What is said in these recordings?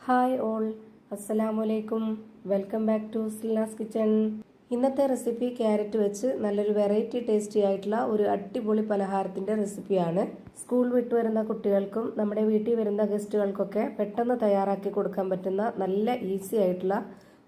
Hi all, അസ്സലാമലൈക്കും. Welcome back to Silna's kitchen. ഇന്നത്തെ recipe carrot വെച്ച് നല്ലൊരു വെറൈറ്റി ടേസ്റ്റി ആയിട്ടുള്ള ഒരു അടിപൊളി പലഹാരത്തിന്റെ റെസിപ്പിയാണ്. സ്കൂൾ വിട്ടു വരുന്ന കുട്ടികൾക്കും നമ്മുടെ വീട്ടിൽ വരുന്ന ഗസ്റ്റുകൾക്കൊക്കെ പെട്ടെന്ന് തയ്യാറാക്കി കൊടുക്കാൻ പറ്റുന്ന നല്ല ഈസി ആയിട്ടുള്ള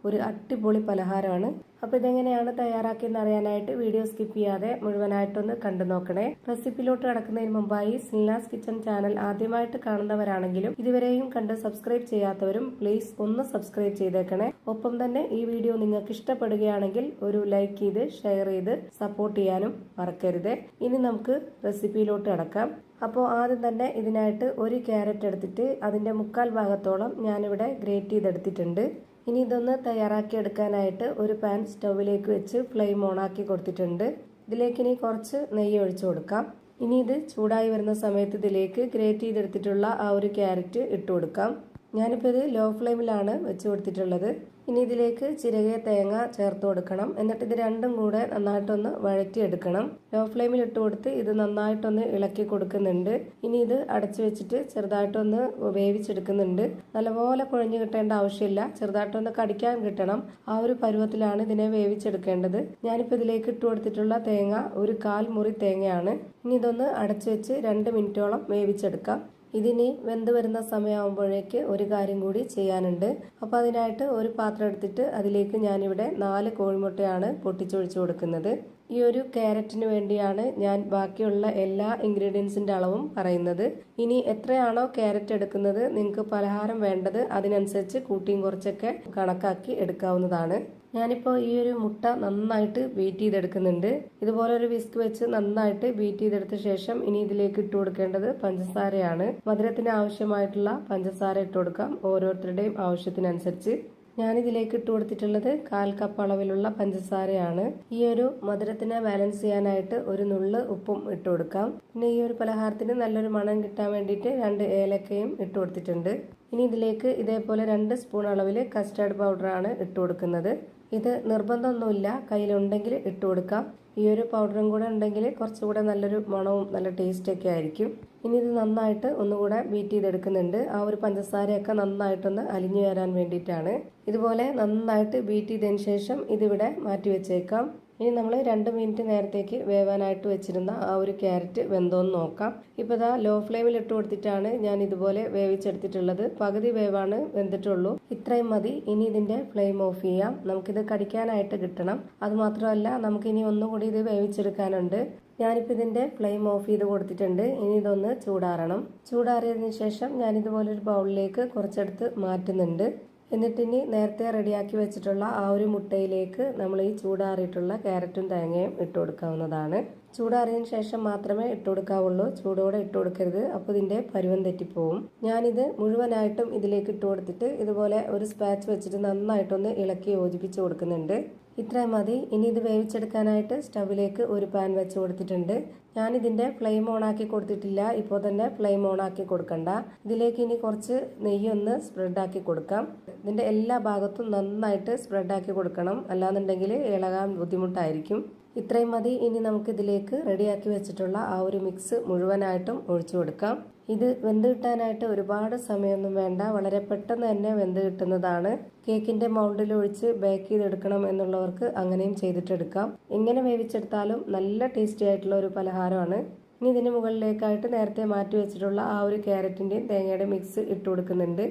ഒരു അടിപൊളി പലഹാരമാണ്. അപ്പോൾ ഇതെങ്ങനെയാണ് തയ്യാറാക്കിയെന്ന് അറിയാനായിട്ട് വീഡിയോ സ്കിപ്പ് ചെയ്യാതെ മുഴുവനായിട്ടൊന്ന് കണ്ടു നോക്കണേ. റെസിപ്പിയിലോട്ട് കടക്കുന്നതിന് മുമ്പായി സിൽനാസ് കിച്ചൺ ചാനൽ ആദ്യമായിട്ട് കാണുന്നവരാണെങ്കിലും ഇതുവരെയും കണ്ട് സബ്സ്ക്രൈബ് ചെയ്യാത്തവരും പ്ലീസ് ഒന്ന് സബ്സ്ക്രൈബ് ചെയ്തേക്കണേ. ഒപ്പം തന്നെ ഈ വീഡിയോ നിങ്ങൾക്ക് ഇഷ്ടപ്പെടുകയാണെങ്കിൽ ഒരു ലൈക്ക് ചെയ്ത് ഷെയർ ചെയ്ത് സപ്പോർട്ട് ചെയ്യാനും മറക്കരുത്. ഇനി നമുക്ക് റെസിപ്പിയിലോട്ട് കടക്കാം. അപ്പോൾ ആദ്യം തന്നെ ഇതിനായിട്ട് ഒരു ക്യാരറ്റ് എടുത്തിട്ട് അതിന്റെ 1/4 ഭാഗത്തോളം ഞാനിവിടെ ഗ്രേറ്റ് ചെയ്തെടുത്തിട്ടുണ്ട്. ഇനി ഇതൊന്ന് തയ്യാറാക്കി എടുക്കാനായിട്ട് ഒരു പാൻ സ്റ്റൗവിലേക്ക് വെച്ച് ഫ്ലെയിം ഓൺ ആക്കി കൊടുത്തിട്ടുണ്ട്. ഇതിലേക്ക് ഇനി കുറച്ച് നെയ്യ് ഒഴിച്ചു കൊടുക്കാം. ഇനി ഇത് ചൂടായി വരുന്ന സമയത്ത് ഇതിലേക്ക് ഗ്രേറ്റ് ചെയ്തെടുത്തിട്ടുള്ള ആ ഒരു ക്യാരറ്റ് ഇട്ട് കൊടുക്കാം. ഞാനിപ്പോൾ ഇത് ലോ ഫ്ലെയിമിലാണ് വെച്ച് കൊടുത്തിട്ടുള്ളത്. ഇനി ഇതിലേക്ക് ചിരകിയ തേങ്ങ ചേർത്ത് കൊടുക്കണം. എന്നിട്ട് ഇത് രണ്ടും കൂടെ നന്നായിട്ടൊന്ന് വഴറ്റിയെടുക്കണം. ലോ ഫ്ലെയിമിൽ ഇട്ട് കൊടുത്ത് ഇത് നന്നായിട്ടൊന്ന് ഇളക്കി കൊടുക്കുന്നുണ്ട്. ഇനി ഇത് അടച്ചു വെച്ചിട്ട് ചെറുതായിട്ടൊന്ന് വേവിച്ചെടുക്കുന്നുണ്ട്. നല്ലപോലെ കുഴഞ്ഞു കിട്ടേണ്ട ആവശ്യമില്ല, ചെറുതായിട്ടൊന്ന് കടിക്കാൻ കിട്ടണം. ആ ഒരു പരുവത്തിലാണ് ഇതിനെ വേവിച്ചെടുക്കേണ്ടത്. ഞാനിപ്പോൾ ഇതിലേക്ക് ഇട്ട് കൊടുത്തിട്ടുള്ള തേങ്ങ ഒരു 1/4 മുറി തേങ്ങയാണ്. ഇനി ഇതൊന്ന് അടച്ചു വെച്ച് 2 മിനിറ്റോളം വേവിച്ചെടുക്കാം. ഇതിനി വെന്ത് വരുന്ന സമയമാകുമ്പോഴേക്ക് ഒരു കാര്യം കൂടി ചെയ്യാനുണ്ട്. അപ്പോൾ അതിനായിട്ട് ഒരു പാത്രം എടുത്തിട്ട് അതിലേക്ക് ഞാനിവിടെ 4 കോഴിമുട്ടയാണ് പൊട്ടിച്ചൊഴിച്ചു കൊടുക്കുന്നത്. ഈ ഒരു ക്യാരറ്റിന് വേണ്ടിയാണ് ഞാൻ ബാക്കിയുള്ള എല്ലാ ഇൻഗ്രീഡിയൻസിന്റെ അളവും പറയുന്നത്. ഇനി എത്രയാണോ ക്യാരറ്റ് എടുക്കുന്നത് നിങ്ങൾക്ക് പലഹാരം വേണ്ടത് അതിനനുസരിച്ച് കൂട്ടിയും കുറച്ചൊക്കെ കണക്കാക്കി എടുക്കാവുന്നതാണ്. ഞാനിപ്പോൾ ഈ ഒരു മുട്ട നന്നായിട്ട് ബീറ്റ് ചെയ്തെടുക്കുന്നുണ്ട്. ഇതുപോലെ ഒരു വിസ്ക് വെച്ച് നന്നായിട്ട് ബീറ്റ് ചെയ്തെടുത്ത ശേഷം ഇനി ഇതിലേക്ക് ഇട്ട് കൊടുക്കേണ്ടത് പഞ്ചസാരയാണ്. മധുരത്തിന് ആവശ്യമായിട്ടുള്ള പഞ്ചസാര ഇട്ട് കൊടുക്കാം, ഓരോരുത്തരുടെയും ആവശ്യത്തിനനുസരിച്ച്. ഞാനിതിലേക്ക് ഇട്ട് കൊടുത്തിട്ടുള്ളത് 1/4 കപ്പ് അളവിലുള്ള പഞ്ചസാരയാണ്. ഈ ഒരു മധുരത്തിനെ ബാലൻസ് ചെയ്യാനായിട്ട് ഒരു നുള്ള് ഉപ്പും ഇട്ട് കൊടുക്കാം. പിന്നെ ഈ ഒരു പലഹാരത്തിന് നല്ലൊരു മണം കിട്ടാൻ വേണ്ടിയിട്ട് 2 ഏലക്കയും ഇട്ട് കൊടുത്തിട്ടുണ്ട്. ഇനി ഇതിലേക്ക് ഇതേപോലെ 2 സ്പൂൺ അളവിൽ കസ്റ്റാർഡ് പൗഡറാണ് ഇട്ട് കൊടുക്കുന്നത്. ഇത് നിർബന്ധമൊന്നുമില്ല, കയ്യിലുണ്ടെങ്കിൽ ഇട്ട് കൊടുക്കാം. ഈ ഒരു പൗഡറും കൂടെ ഉണ്ടെങ്കിൽ കുറച്ചുകൂടെ നല്ലൊരു മണവും നല്ല ടേസ്റ്റ് ഒക്കെ ആയിരിക്കും. ഇനി ഇത് നന്നായിട്ട് ഒന്നുകൂടെ ബീറ്റ് ചെയ്തെടുക്കുന്നുണ്ട്. ആ ഒരു പഞ്ചസാരയൊക്കെ നന്നായിട്ടൊന്ന് അലിഞ്ഞു വരാൻ വേണ്ടിയിട്ടാണ്. ഇതുപോലെ നന്നായിട്ട് ബീറ്റ് ചെയ്തതിന് ശേഷം ഇതിവിടെ മാറ്റി വെച്ചേക്കാം. ഇനി നമ്മൾ 2 മിനിറ്റ് നേരത്തേക്ക് വേവാനായിട്ട് വെച്ചിരുന്ന ആ ഒരു ക്യാരറ്റ് വെന്തോന്ന് നോക്കാം. ഇപ്പോൾ ഇതാ ലോ ഫ്ലെയിമിൽ ഇട്ട് കൊടുത്തിട്ടാണ് ഞാൻ ഇതുപോലെ വേവിച്ചെടുത്തിട്ടുള്ളത്. പകുതി വേവാണ് വെന്തിട്ടുള്ളൂ. ഇത്രയും മതി. ഇനി ഇതിന്റെ ഫ്ലെയിം ഓഫ് ചെയ്യാം. നമുക്കിത് കടിക്കാനായിട്ട് കിട്ടണം. അതുമാത്രമല്ല നമുക്കിനി ഒന്നുകൂടി ഇത് വേവിച്ചെടുക്കാനുണ്ട്. ഞാനിപ്പോൾ ഇതിന്റെ ഫ്ലെയിം ഓഫ് ചെയ്ത് കൊടുത്തിട്ടുണ്ട്. ഇനി ഇതൊന്ന് ചൂടാറണം. ചൂടാറിയതിനു ശേഷം ഞാൻ ഇതുപോലെ ഒരു ബൗളിലേക്ക് കുറച്ചെടുത്ത് മാറ്റുന്നുണ്ട്. എന്നിട്ടിനി നേരത്തെ റെഡിയാക്കി വെച്ചിട്ടുള്ള ആ ഒരു മുട്ടയിലേക്ക് നമ്മൾ ഈ ചൂടാറിയിട്ടുള്ള ക്യാരറ്റും തേങ്ങയും ഇട്ട് കൊടുക്കാവുന്നതാണ്. ചൂടാറിയതിനു ശേഷം മാത്രമേ ഇട്ട് കൊടുക്കാവുള്ളൂ, ചൂടോടെ ഇട്ട് കൊടുക്കരുത്. അപ്പോൾ ഇതിന്റെ പരുവം തെറ്റിപ്പോവും. ഞാനിത് മുഴുവനായിട്ടും ഇതിലേക്ക് ഇട്ട് കൊടുത്തിട്ട് ഇതുപോലെ ഒരു സ്പാച്ച് വെച്ചിട്ട് നന്നായിട്ടൊന്ന് ഇളക്കി യോജിപ്പിച്ച് കൊടുക്കുന്നുണ്ട്. ഇത്രയും മതി. ഇനി ഇത് വേവിച്ചെടുക്കാനായിട്ട് സ്റ്റവിലേക്ക് ഒരു പാൻ വെച്ച് കൊടുത്തിട്ടുണ്ട്. ഞാനിതിന്റെ ഫ്ലെയിം ഓൺ ആക്കി കൊടുത്തിട്ടില്ല, ഇപ്പോൾ തന്നെ ഫ്ലെയിം ഓൺ ആക്കി കൊടുക്കണ്ട. ഇതിലേക്ക് ഇനി കുറച്ച് നെയ്യൊന്ന് സ്പ്രെഡാക്കി കൊടുക്കാം. ഇതിന്റെ എല്ലാ ഭാഗത്തും നന്നായിട്ട് സ്പ്രെഡാക്കി കൊടുക്കണം, അല്ലാന്നുണ്ടെങ്കിൽ ഇളകാൻ ബുദ്ധിമുട്ടായിരിക്കും. ഇത്രയും മതി. ഇനി നമുക്ക് ഇതിലേക്ക് റെഡിയാക്കി വെച്ചിട്ടുള്ള ആ ഒരു മിക്സ് മുഴുവനായിട്ടും ഒഴിച്ചു കൊടുക്കാം. ഇത് വെന്ത് കിട്ടാനായിട്ട് ഒരുപാട് സമയമൊന്നും വേണ്ട, വളരെ പെട്ടെന്ന് തന്നെ വെന്ത് കിട്ടുന്നതാണ്. കേക്കിന്റെ മൗൾഡിൽ ഒഴിച്ച് ബേക്ക് ചെയ്തെടുക്കണം എന്നുള്ളവർക്ക് അങ്ങനെയും ചെയ്തിട്ടെടുക്കാം. എങ്ങനെ വേവിച്ചെടുത്താലും നല്ല ടേസ്റ്റി ആയിട്ടുള്ള ഒരു പലഹാരമാണ്. ഇനി ഇതിന് മുകളിലേക്കായിട്ട് നേരത്തെ മാറ്റി വെച്ചിട്ടുള്ള ആ ഒരു ക്യാരറ്റിന്റെയും തേങ്ങയുടെ മിക്സ് ഇട്ട് കൊടുക്കുന്നുണ്ട്.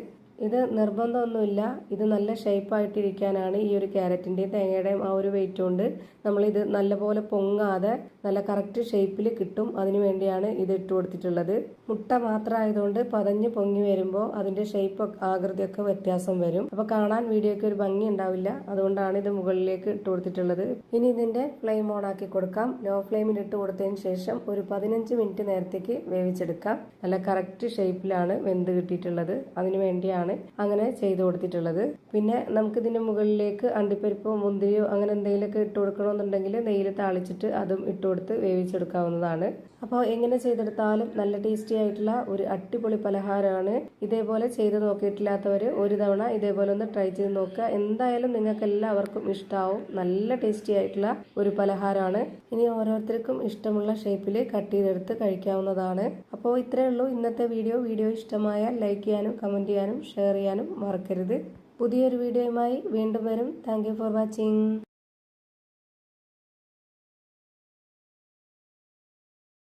ഇത് നിർബന്ധമൊന്നുമില്ല, ഇത് നല്ല ഷേപ്പായിട്ടിരിക്കാനാണ്. ഈ ഒരു ക്യാരറ്റിന്റെയും തേങ്ങയുടെയും ആ ഒരു വെയിറ്റ് കൊണ്ട് നമ്മളിത് നല്ലപോലെ പൊങ്ങാതെ നല്ല കറക്റ്റ് ഷേപ്പിൽ കിട്ടും. അതിനു വേണ്ടിയാണ് ഇത് ഇട്ട് കൊടുത്തിട്ടുള്ളത്. മുട്ട മാത്രമായതുകൊണ്ട് പതഞ്ഞ് പൊങ്ങി വരുമ്പോൾ അതിന്റെ ഷേപ്പ് ആകൃതിയൊക്കെ വ്യത്യാസം വരും. അപ്പോൾ കാണാൻ വീഡിയോയ്ക്ക് ഒരു ഭംഗി ഉണ്ടാവില്ല. അതുകൊണ്ടാണ് ഇത് മുകളിലേക്ക് ഇട്ട് കൊടുത്തിട്ടുള്ളത്. ഇനി ഇതിന്റെ ഫ്ലെയിം ഓൺ ആക്കി കൊടുക്കാം. ലോ ഫ്ലെയിമിൽ ഇട്ട് കൊടുത്തതിന് ശേഷം ഒരു 15 മിനിറ്റ് നേരത്തേക്ക് വേവിച്ചെടുക്കാം. നല്ല കറക്റ്റ് ഷേപ്പിലാണ് വെന്ത് കിട്ടിയിട്ടുള്ളത്. അതിനു വേണ്ടിയാണ് അങ്ങനെ ചെയ്തു കൊടുത്തിട്ടുള്ളത്. പിന്നെ നമുക്കിതിന്റെ മുകളിലേക്ക് അണ്ടിപ്പരിപ്പോ മുന്തിരിയോ അങ്ങനെ എന്തെങ്കിലുമൊക്കെ ഇട്ട് കൊടുക്കണമെന്നുണ്ടെങ്കിൽ നെയ്യിൽ താളിച്ചിട്ട് അതും ഇട്ട് കൊടുത്ത് വേവിച്ചെടുക്കാവുന്നതാണ്. അപ്പോൾ എങ്ങനെ ചെയ്തെടുത്താലും നല്ല ടേസ്റ്റി ആയിട്ടുള്ള ഒരു അടിപൊളി പലഹാരമാണ്. ഇതേപോലെ ചെയ്ത് നോക്കിയിട്ടില്ലാത്തവർ ഒരു തവണ ഇതേപോലെ ഒന്ന് ട്രൈ ചെയ്ത് നോക്കുക. എന്തായാലും നിങ്ങൾക്ക് എല്ലാവർക്കും ഇഷ്ടമാവും. നല്ല ടേസ്റ്റി ആയിട്ടുള്ള ഒരു പലഹാരമാണ്. ഇനി ഓരോരുത്തർക്കും ഇഷ്ടമുള്ള ഷേപ്പിൽ കട്ട് ചെയ്തെടുത്ത് കഴിക്കാവുന്നതാണ്. അപ്പോൾ ഇത്രയേ ഉള്ളൂ ഇന്നത്തെ വീഡിയോ ഇഷ്ടമായാൽ ലൈക്ക് ചെയ്യാനും കമൻറ്റ് ചെയ്യാനും ഷെയർ ചെയ്യാനും മറക്കരുത്. പുതിയൊരു വീഡിയോയുമായി വീണ്ടും വരും. Thank you for watching.